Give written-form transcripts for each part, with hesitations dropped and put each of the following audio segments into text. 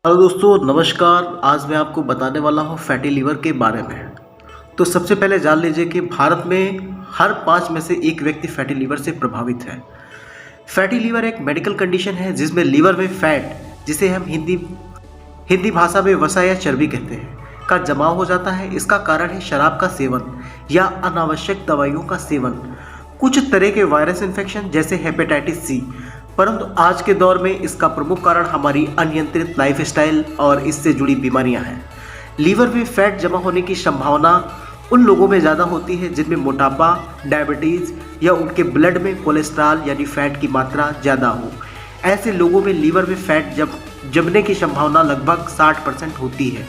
Hello दोस्तों, नमस्कार। आज मैं आपको बताने वाला हूँ फैटी लीवर के बारे में। तो सबसे पहले जान लीजिए कि भारत में हर 5 में से एक व्यक्ति फैटी लीवर से प्रभावित है। फैटी लीवर एक मेडिकल कंडीशन है जिसमें लीवर में फैट, जिसे हम हिंदी भाषा में वसा या चर्बी कहते हैं, का जमाव हो जाता है। इसका कारण है शराब का सेवन या अनावश्यक दवाइयों का सेवन, कुछ तरह के वायरस इन्फेक्शन जैसे हेपेटाइटिस सी। परंतु आज के दौर में इसका प्रमुख कारण हमारी अनियंत्रित लाइफस्टाइल और इससे जुड़ी बीमारियां हैं। लीवर में फैट जमा होने की संभावना उन लोगों में ज़्यादा होती है जिनमें मोटापा, डायबिटीज़ या उनके ब्लड में कोलेस्ट्रॉल यानी फैट की मात्रा ज़्यादा हो। ऐसे लोगों में लीवर में फैट जमने की संभावना लगभग 60% होती है।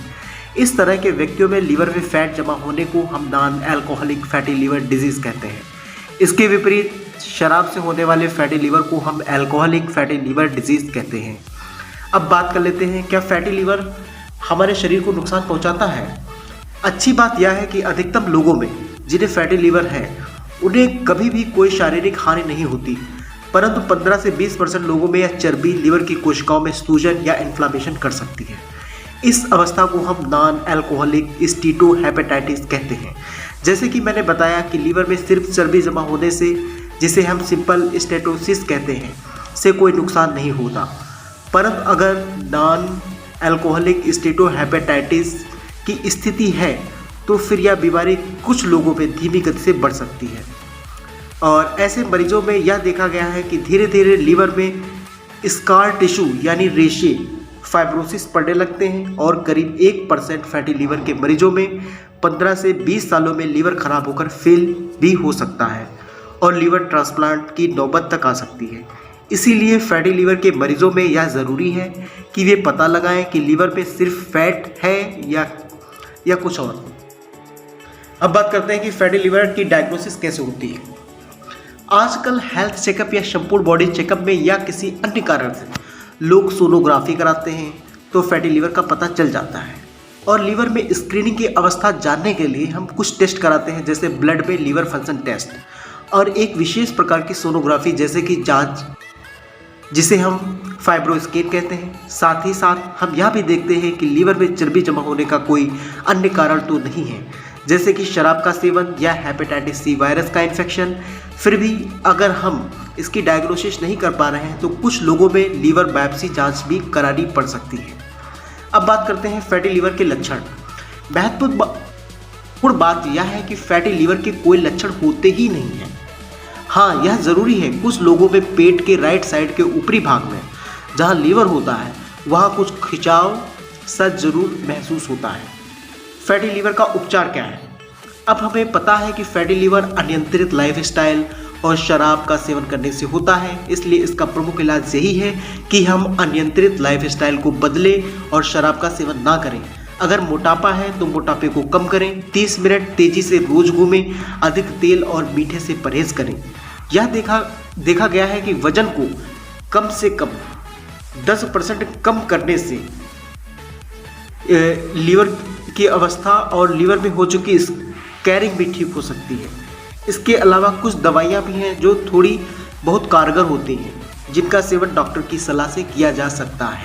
इस तरह के व्यक्तियों में लीवर में फैट जमा होने को हम non alcoholic fatty liver disease कहते हैं। इसके विपरीत शराब से होने वाले फैटी लीवर को हम अल्कोहलिक फैटी लीवर डिजीज़ कहते हैं। अब बात कर लेते हैं, क्या फैटी लीवर हमारे शरीर को नुकसान पहुंचाता है? अच्छी बात यह है कि अधिकतम लोगों में जिन्हें फैटी लीवर है उन्हें कभी भी कोई शारीरिक हानि नहीं होती, परंतु 15 से 20% लोगों में यह चर्बी लीवर की कोशिकाओं में सूजन या इन्फ्लामेशन कर सकती है। इस अवस्था को हम नॉन अल्कोहलिक स्टीटोहेपेटाइटिस कहते हैं। जैसे कि मैंने बताया कि लीवर में सिर्फ चर्बी जमा होने से, जिसे हम सिंपल स्टेटोसिस कहते हैं, से कोई नुकसान नहीं होता। परंतु अगर नॉन अल्कोहलिक स्टीटोहेपेटाइटिस की स्थिति है तो फिर यह बीमारी कुछ लोगों में धीमी गति से बढ़ सकती है। और ऐसे मरीजों में यह देखा गया है कि धीरे धीरे लीवर में स्कार टिश्यू यानी रेशे, फाइब्रोसिस पड़ने लगते हैं और करीब 1% फैटी लीवर के मरीजों में 15 से 20 सालों में लीवर खराब होकर फेल भी हो सकता है और लीवर ट्रांसप्लांट की नौबत तक आ सकती है। इसीलिए फैटी लीवर के मरीजों में यह ज़रूरी है कि वे पता लगाएं कि लीवर में सिर्फ फैट है या कुछ और। अब बात करते हैं कि फैटी लीवर की डायग्नोसिस कैसे होती है। आजकल हेल्थ चेकअप या संपूर्ण बॉडी चेकअप में या किसी अन्य कारण से लोग सोनोग्राफी कराते हैं तो फैटी लीवर का पता चल जाता है। और लीवर में स्क्रीनिंग की अवस्था जानने के लिए हम कुछ टेस्ट कराते हैं, जैसे ब्लड में लीवर फंक्शन टेस्ट और एक विशेष प्रकार की सोनोग्राफी जैसे कि जांच, जिसे हम फाइब्रोस्कैन कहते हैं। साथ ही साथ हम यह भी देखते हैं कि लीवर में चर्बी जमा होने का कोई अन्य कारण तो नहीं है, जैसे कि शराब का सेवन या हेपेटाइटिस सी वायरस का इन्फेक्शन। फिर भी अगर हम इसकी डायग्नोसिस नहीं कर पा रहे हैं तो कुछ लोगों में लीवर बायोप्सी जांच भी करानी पड़ सकती है। अब बात करते हैं फैटी लीवर के लक्षण। महत्वपूर्ण बात यह है कि फैटी लीवर के कोई लक्षण होते ही नहीं हैं। हाँ, यह ज़रूरी है, कुछ लोगों में पेट के राइट साइड के ऊपरी भाग में जहाँ लीवर होता है वहाँ कुछ खिंचाव सा जरूर महसूस होता है। फैटी लीवर का उपचार क्या है? अब हमें पता है कि फैटी लीवर अनियंत्रित लाइफस्टाइल और शराब का सेवन करने से होता है, इसलिए इसका प्रमुख इलाज यही है कि हम अनियंत्रित लाइफस्टाइल को बदलें और शराब का सेवन ना करें। अगर मोटापा है तो मोटापे को कम करें, 30 मिनट तेजी से रोज घूमें, अधिक तेल और मीठे से परहेज करें। यह देखा गया है कि वजन को कम से कम 10% कम करने से लीवर की अवस्था और लीवर में हो चुकी स्कैरिंग भी ठीक हो सकती है। इसके अलावा कुछ दवाइयाँ भी हैं जो थोड़ी बहुत कारगर होती हैं, जिनका सेवन डॉक्टर की सलाह से किया जा सकता है।